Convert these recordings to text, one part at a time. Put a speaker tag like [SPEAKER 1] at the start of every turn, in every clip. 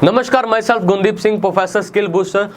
[SPEAKER 1] नमस्कार, myself Gundeep Singh, professor skill booster. तो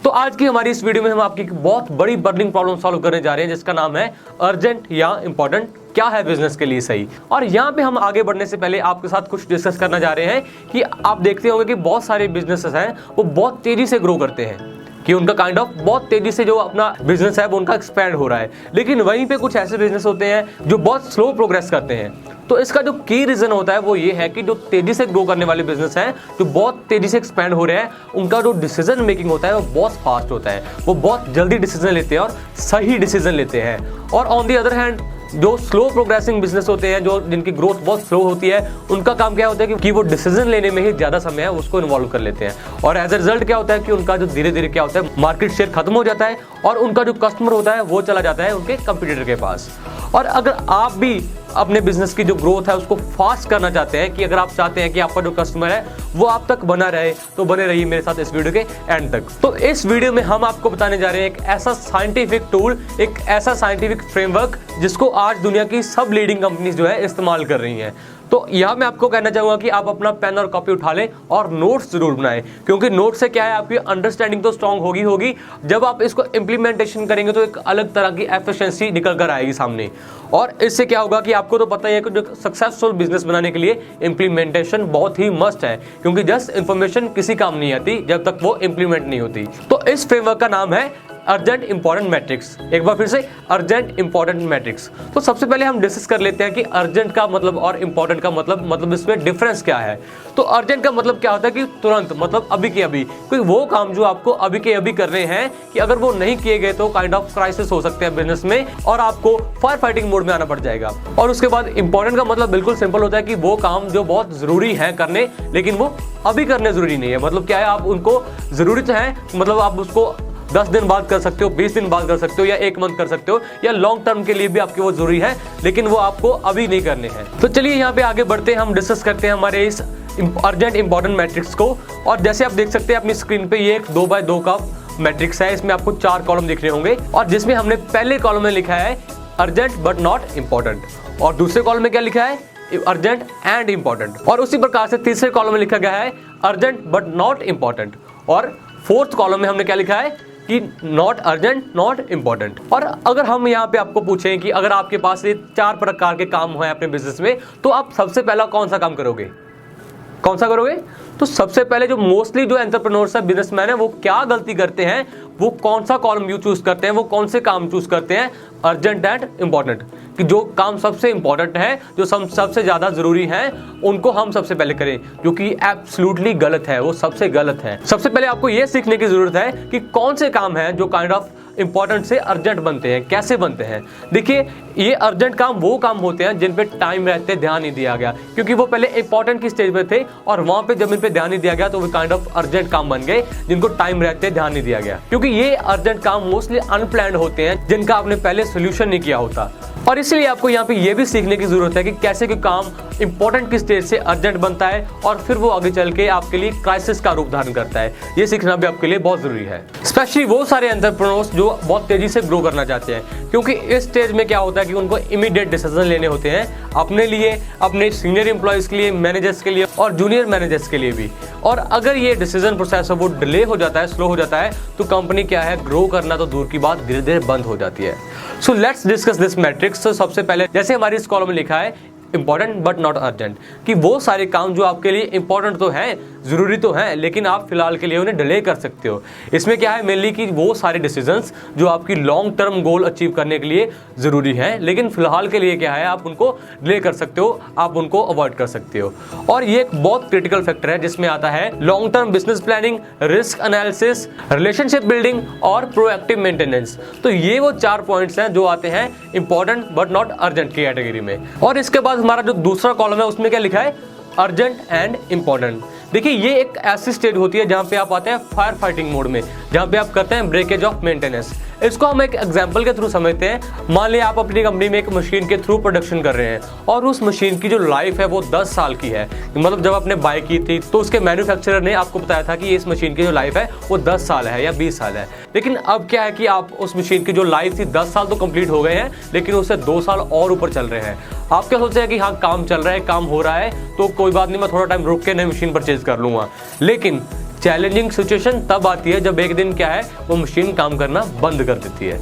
[SPEAKER 1] आज की हमारी इस वीडियो में हम आपकी एक बहुत बड़ी बर्निंग प्रॉब्लम सॉल्व करने जा रहे हैं, जिसका नाम है अर्जेंट या इंपॉर्टेंट क्या है बिजनेस के लिए सही। और यहाँ पे हम आगे बढ़ने से पहले आपके साथ कुछ डिस्कस करना जा रहे हैं कि आप देखते होंगे कि बहुत सारे बिजनेसेस हैं वो बहुत तेजी से ग्रो करते हैं, कि उनका काइंड ऑफ बहुत तेजी से जो अपना बिजनेस है वो उनका एक्सपैंड हो रहा है। लेकिन वहीं पे कुछ ऐसे बिजनेस होते हैं जो बहुत स्लो प्रोग्रेस करते हैं। तो इसका जो की रीजन होता है वो ये है कि जो तेजी से ग्रो करने वाले बिजनेस हैं, जो बहुत तेजी से एक्सपैंड हो रहे हैं, उनका जो डिसीजन मेकिंग होता है वो बहुत फास्ट होता है। वो बहुत जल्दी डिसीजन लेते हैं और सही डिसीजन लेते हैं। और ऑन दी अदर हैंड जो स्लो प्रोग्रेसिंग बिजनेस होते हैं, जो जिनकी ग्रोथ बहुत स्लो होती है, उनका काम क्या होता है कि वो डिसीजन लेने में ही ज्यादा समय है उसको इन्वॉल्व कर लेते हैं। और एज अ रिजल्ट क्या होता है कि उनका जो धीरे धीरे क्या होता है, मार्केट शेयर खत्म हो जाता है और उनका जो कस्टमर होता है वो चला जाता है उनके कंपटीटर के पास। और अगर आप भी अपने बिजनेस की जो ग्रोथ है उसको फास्ट करना चाहते हैं, कि अगर आप चाहते हैं कि आपका जो कस्टमर है वो आप तक बना रहे, तो बने रहिए मेरे साथ इस वीडियो के एंड तक। तो इस वीडियो में हम आपको बताने जा रहे हैं एक ऐसा साइंटिफिक टूल, एक ऐसा साइंटिफिक फ्रेमवर्क जिसको आज दुनिया की सब लीडिंग कंपनीज जो है इस्तेमाल कर रही हैं। तो यह मैं आपको कहना चाहूंगा कि आप अपना पेन और कॉपी उठा लें और नोट्स जरूर बनाएं, क्योंकि नोट से क्या है, आपकी अंडरस्टैंडिंग तो स्ट्रांग होगी। जब आप इसको इंप्लीमेंटेशन करेंगे तो एक अलग तरह की एफिशिएंसी निकल कर आएगी सामने। और इससे क्या होगा कि आपको तो पता ही है कि जो सक्सेसफुल बिजनेस बनाने के लिए इंप्लीमेंटेशन बहुत ही मस्ट है, क्योंकि जस्ट इंफॉर्मेशन किसी काम नहीं आती जब तक वो इंप्लीमेंट नहीं होती। तो इस फ्रेमवर्क का नाम है अर्जेंट इंपॉर्टेंट मैट्रिक्स। एक बार फिर से, अर्जेंट इंपॉर्टेंट मैट्रिक्स। तो सबसे पहले हम डिस्कस कर लेते हैं कि अर्जेंट का मतलब और इंपॉर्टेंट का मतलब इसमें डिफरेंस क्या है। तो अर्जेंट का मतलब क्या होता है कि तुरंत, मतलब अभी के अभी, कोई वो काम जो आपको अभी के अभी करने हैं, कि अगर वो नहीं किए गए तो काइंड ऑफ क्राइसिस हो सकते हैं बिजनेस में और आपको फायर फाइटिंग मोड में आना पड़ जाएगा। और उसके बाद इंपॉर्टेंट का मतलब बिल्कुल सिंपल होता है कि वो काम जो बहुत जरूरी है करने, लेकिन वो अभी करने जरूरी नहीं है। मतलब क्या है, आप उनको जरूरत है, मतलब आप उसको 10 दिन बाद कर सकते हो, 20 दिन बाद कर सकते हो, या 1 मंथ कर सकते हो, या लॉन्ग टर्म के लिए भी आपके वो जरूरी है, लेकिन वो आपको अभी नहीं करने हैं। तो चलिए यहाँ पे आगे बढ़ते हैं, हम डिस्कस करते हैं हमारे इस अर्जेंट इंपॉर्टेंट मैट्रिक्स को। और जैसे आप देख सकते हैं अपनी स्क्रीन पे, ये एक 2x2 का मैट्रिक्स है। इसमें आपको 4 कॉलम दिख रहे होंगे, और जिसमें हमने पहले कॉलम में लिखा है अर्जेंट बट नॉट इंपॉर्टेंट, और दूसरे कॉलम में क्या लिखा है, अर्जेंट एंड इंपॉर्टेंट। और उसी प्रकार से तीसरे कॉलम में लिखा गया है अर्जेंट बट नॉट इंपॉर्टेंट, और फोर्थ कॉलम में हमने क्या लिखा है कि नॉट अर्जेंट नॉट इंपॉर्टेंट। और अगर हम यहाँ पे आपको पूछें कि अगर आपके पास ये 4 प्रकार के काम हैं अपने बिजनेस में, तो आप सबसे पहला कौन सा काम करोगे, कौन सा करोगे? तो सबसे पहले जो मोस्टली जो एंटरप्रेन्योर्स है, बिजनेसमैन है, वो क्या गलती करते हैं, वो कौन सा कॉलम चूज करते हैं, वो कौन से काम चूज करते हैं, अर्जेंट एंड इंपॉर्टेंट, कि जो काम सबसे इंपॉर्टेंट है, जो सबसे ज्यादा जरूरी है, उनको हम सबसे पहले करें, जो कि एब्सोल्युटली गलत है, वो सबसे गलत है। सबसे पहले आपको ये सीखने की जरूरत है कि कौन से काम हैं जो काइंड ऑफ इंपॉर्टेंट से अर्जेंट बनते हैं, कैसे बनते हैं। देखिए, ये अर्जेंट काम वो काम होते हैं जिन पे टाइम रहते ध्यान नहीं दिया गया, क्योंकि वो पहले इंपॉर्टेंट की स्टेज पे थे, और वहां पे जब इन पे ध्यान नहीं दिया गया तो वो काइंड ऑफ अर्जेंट काम बन गए, जिनको टाइम रहते ध्यान नहीं दिया गया। क्योंकि ये अर्जेंट काम मोस्टली अनप्लान्ड होते हैं, जिनका आपने पहले सोल्यूशन नहीं किया होता। और इसलिए आपको यहाँ पे ये भी सीखने की जरूरत है कि कैसे कोई काम इंपॉर्टेंट की स्टेज से अर्जेंट बनता है, और फिर वो आगे चल के आपके लिए क्राइसिस का रूप धारण करता है। ये सीखना भी आपके लिए बहुत जरूरी है, स्पेशली वो सारे एंटरप्रेन्योर्स जो बहुत तेजी से ग्रो करना चाहते हैं, क्योंकि इस स्टेज में क्या होता है कि उनको इमीडिएट डिसीजन लेने होते हैं अपने लिए, अपने सीनियर एम्प्लॉयज के लिए, मैनेजर्स के लिए और जूनियर मैनेजर्स के लिए भी। और अगर ये डिसीजन प्रोसेस है वो डिले हो जाता है, स्लो हो जाता है, तो कंपनी क्या है, ग्रो करना तो दूर की बात, धीरे धीरे बंद हो जाती है। So let's discuss this matrix. तो सबसे पहले, जैसे हमारी इस कॉलम में लिखा है इंपॉर्टेंट बट नॉट अर्जेंट, कि वो सारे काम जो आपके लिए इंपॉर्टेंट तो हैं, जरूरी तो हैं, लेकिन आप फिलहाल के लिए उन्हें डिले कर सकते हो। इसमें क्या है मेनली कि वो सारे डिसीजंस जो आपकी लॉन्ग टर्म गोल अचीव करने के लिए जरूरी हैं, लेकिन फिलहाल के लिए क्या है, आप उनको डिले कर सकते हो, आप उनको अवॉइड कर सकते हो। और ये एक बहुत क्रिटिकल फैक्टर है, जिसमें आता है long term business planning, risk analysis, relationship building और प्रोएक्टिव मेंटेनेंस। तो ये वो 4 पॉइंट्स हैं जो आते हैं इंपॉर्टेंट बट नॉट अर्जेंट की कैटेगरी में। और इसके बाद हमारा जो दूसरा कॉलम है उसमें क्या लिखा है, अर्जेंट एंड इंपॉर्टेंट। देखिए, ये एक ऐसी स्टेज होती है जहां पे आप आते हैं फायर फाइटिंग मोड में, जहां पे आप करते हैं ब्रेकेज ऑफ मेंटेनेंस। इसको हम एक एग्जांपल के थ्रू समझते हैं। मान लिया आप अपनी कंपनी में एक मशीन के थ्रू प्रोडक्शन कर रहे हैं और उस मशीन की जो लाइफ है वो 10 साल की है। मतलब जब आपने बाय की थी तो उसके मैन्युफैक्चरर ने आपको बताया था कि इस मशीन की जो लाइफ है वो 10 साल है या 20 साल है। लेकिन अब क्या है कि आप उस मशीन की जो लाइफ थी 10 साल तो कंप्लीट हो गए हैं, लेकिन उससे 2 साल और ऊपर चल रहे हैं। आप क्या सोचते हैं कि हाँ काम चल रहा है, काम हो रहा है, तो कोई बात नहीं, मैं थोड़ा टाइम रुक के नई मशीन परचेज कर लूंगा। लेकिन चैलेंजिंग सिचुएशन तब आती है जब एक दिन क्या है वो मशीन काम करना बंद कर देती है।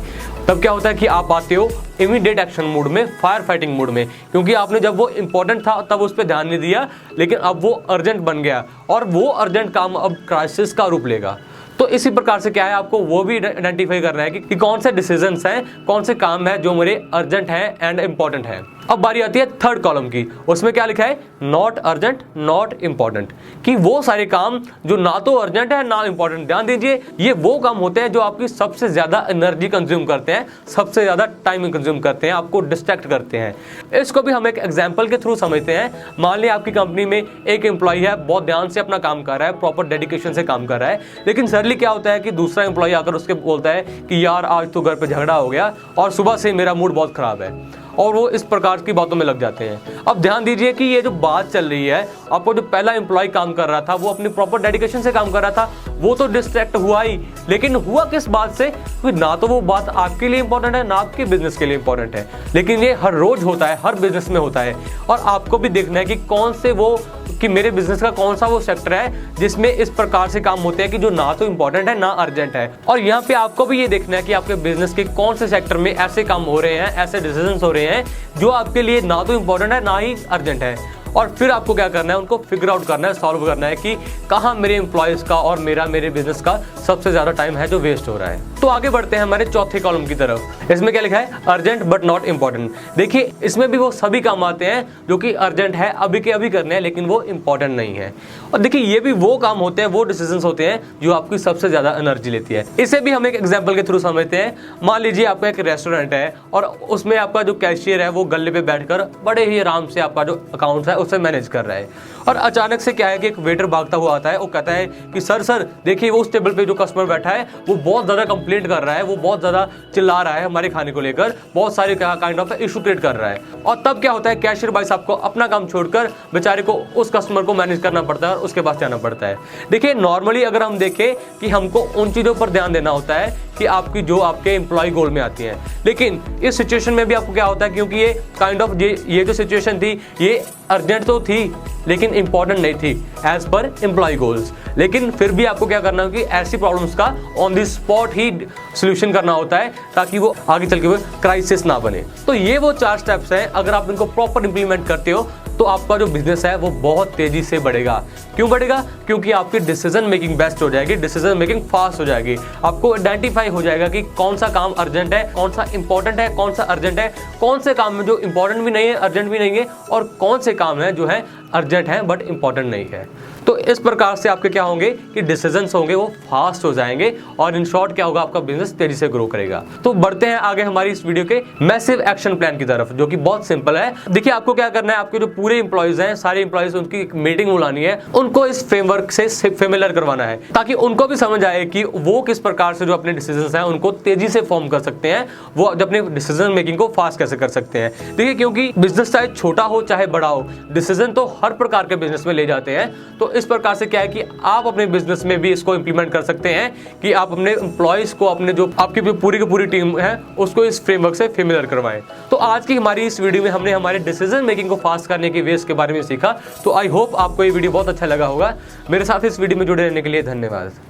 [SPEAKER 1] तब क्या होता है कि आप आते हो इमीडिएट एक्शन मोड में, फायर फाइटिंग मोड में, क्योंकि आपने जब वो इंपॉर्टेंट था तब उस पर ध्यान नहीं दिया, लेकिन अब वो अर्जेंट बन गया और वो अर्जेंट काम अब क्राइसिस का रूप लेगा। तो इसी प्रकार से क्या है, आपको वो भी आइडेंटिफाई करना है कि कौन से डिसीजंस हैं, कौन से काम है जो मेरे अर्जेंट हैं एंड इंपॉर्टेंट है। अब बारी आती है थर्ड कॉलम की, उसमें क्या लिखा है, नॉट अर्जेंट नॉट इंपॉर्टेंट, कि वो सारे काम जो ना तो अर्जेंट है ना इंपॉर्टेंट। ध्यान दीजिए, ये वो काम होते हैं जो आपकी सबसे ज्यादा एनर्जी कंज्यूम करते हैं, सबसे ज्यादा टाइम कंज्यूम करते हैं, आपको डिस्ट्रैक्ट करते हैं। इसको भी हम एक एग्जाम्पल के थ्रू समझते हैं। मान लिया आपकी कंपनी में एक एम्प्लॉय है, बहुत ध्यान से अपना काम कर रहा है, प्रॉपर डेडिकेशन से काम कर रहा है, लेकिन सडनली क्या होता है कि दूसरा एम्प्लॉय आकर उसके बोलता है कि यार आज तो घर पे झगड़ा हो गया और सुबह से मेरा मूड बहुत खराब है, और वो इस प्रकार की बातों में लग जाते हैं। अब ध्यान दीजिए कि ये जो बात चल रही है, आपको जो पहला एम्प्लॉय काम कर रहा था वो अपनी प्रॉपर डेडिकेशन से काम कर रहा था, वो तो डिस्ट्रैक्ट हुआ ही, लेकिन हुआ किस बात से, क्योंकि ना तो वो बात आपके लिए इंपॉर्टेंट है ना आपके बिजनेस के लिए इंपॉर्टेंट है। लेकिन ये हर रोज होता है, हर बिजनेस में होता है, और आपको भी देखना है कि कौन से वो, कि मेरे बिजनेस का कौन सा वो सेक्टर है जिसमें इस प्रकार से काम होते हैं कि जो ना तो इंपॉर्टेंट है ना अर्जेंट है। और यहाँ पे आपको भी ये देखना है कि आपके बिजनेस के कौन से सेक्टर में ऐसे काम हो रहे हैं, ऐसे डिसीजंस हो रहे हैं जो आपके लिए ना तो इंपॉर्टेंट है ना ही अर्जेंट है। और फिर आपको क्या करना है, उनको फिगर आउट करना है, सॉल्व करना है कि कहाँ मेरे एम्प्लॉयज का और मेरे बिजनेस का सबसे ज्यादा टाइम है जो वेस्ट हो रहा है। तो आगे बढ़ते हैं हमारे चौथे कॉलम की तरफ। इसमें क्या लिखा है, अर्जेंट बट नॉट इंपॉर्टेंट। देखिए इसमें भी वो सभी काम आते हैं जो कि अर्जेंट है, अभी के अभी करने हैं, लेकिन वो इंपॉर्टेंट नहीं है। और देखिए ये भी वो काम होते हैं, वो डिसीजंस होते हैं जो आपकी सबसे ज्यादा एनर्जी लेती है। इसे भी हम एक एग्जाम्पल के थ्रू समझते हैं। मान लीजिए आपका एक रेस्टोरेंट है और उसमें आपका जो कैशियर है वो गल्ले पे बैठकर बड़े ही आराम से आपका जो अकाउंट है उसे मैनेज कर रहा है, और अचानक से क्या है कि एक वेटर भागता हुआ आता है, वो कहता है कि सर देखिए वो उस टेबल पे जो कस्टमर बैठा है वो बहुत ज्यादा कंप्लेंट कर रहा है, वो बहुत ज्यादा चिल्ला रहा है हमारे खाने को लेकर, बहुत सारे काइंड ऑफ इशू क्रिएट कर रहा है। और तब क्या होता है, कैशियर भाई साहब को अपना काम छोड़कर बेचारे को उस कस्टमर को मैनेज करना पड़ता है और उसके पास जाना पड़ता है। देखिए नॉर्मली अगर हम देखें कि हमको उन चीजों पर ध्यान देना होता है कि आपकी जो आपके एम्प्लॉय गोल में आती है, लेकिन इस सिचुएशन में भी आपको क्या होता है, क्योंकि ये काइंड ऑफ ये जो सिचुएशन थी ये अर्जेंट तो थी लेकिन इंपॉर्टेंट नहीं थी एज पर एम्प्लॉय गोल्स, लेकिन फिर भी आपको क्या करना है कि ऐसी प्रॉब्लम्स का on the spot he solution करना होता है ताकि वो आगे चल के वो क्राइसिस ना बने। तो ये वो 4 स्टेप्स हैं, अगर आप इनको प्रॉपर इंप्लीमेंट करते हो तो आपका जो बिजनेस है वो बहुत तेजी से बढ़ेगा। क्यों बढ़ेगा, क्योंकि आपकी डिसीजन मेकिंग बेस्ट हो जाएगी, डिसीजन मेकिंग फास्ट हो जाएगी। आपको आइडेंटिफाई हो जाएगा कि कौन सा काम अर्जेंट है, कौन सा इंपॉर्टेंट है, कौन सा अर्जेंट है, कौन से काम में जो इंपॉर्टेंट भी नहीं है अर्जेंट भी नहीं है, और कौन से काम है जो है अर्जेंट है बट इंपॉर्टेंट नहीं है। तो इस प्रकार से आपके क्या होंगे कि डिसीजंस होंगे वो फास्ट हो जाएंगे, और इन शॉर्ट क्या होगा, आपका बिजनेस तेजी से ग्रो करेगा। तो बढ़ते हैं आगे हमारी इस वीडियो के मैसिव एक्शन प्लान की तरफ, जो कि बहुत सिंपल है। देखिए आपको क्या करना है, आपके जो पूरे एम्प्लॉयज हैं, सारे एम्प्लॉयज, उनकी एक मीटिंग बुलानी है, उनको इस फ्रेमवर्क से फेमिलियर करवाना है ताकि उनको भी समझ आए कि वो किस प्रकार से जो अपने डिसीजंस हैं उनको तेजी से फॉर्म कर सकते हैं, वो अपने डिसीजन मेकिंग को फास्ट कैसे कर सकते हैं। देखिए क्योंकि बिजनेस चाहे छोटा हो चाहे बड़ा हो, डिसीजन तो हर प्रकार के बिजनेस में ले जाते हैं। तो इस प्रकार से क्या है कि आप अपने बिजनेस में भी इसको इंप्लीमेंट कर सकते हैं कि आप अपने एम्प्लॉयज को, अपने जो आपकी पूरी की पूरी टीम है उसको इस फ्रेमवर्क से फेमिलियर करवाएं। तो आज की हमारी इस वीडियो में हमने हमारे डिसीजन मेकिंग को फास्ट करने के वेज के बारे में सीखा। तो आई होप आपको ये वीडियो बहुत अच्छा लगा होगा। मेरे साथ इस वीडियो में जुड़े रहने के लिए धन्यवाद।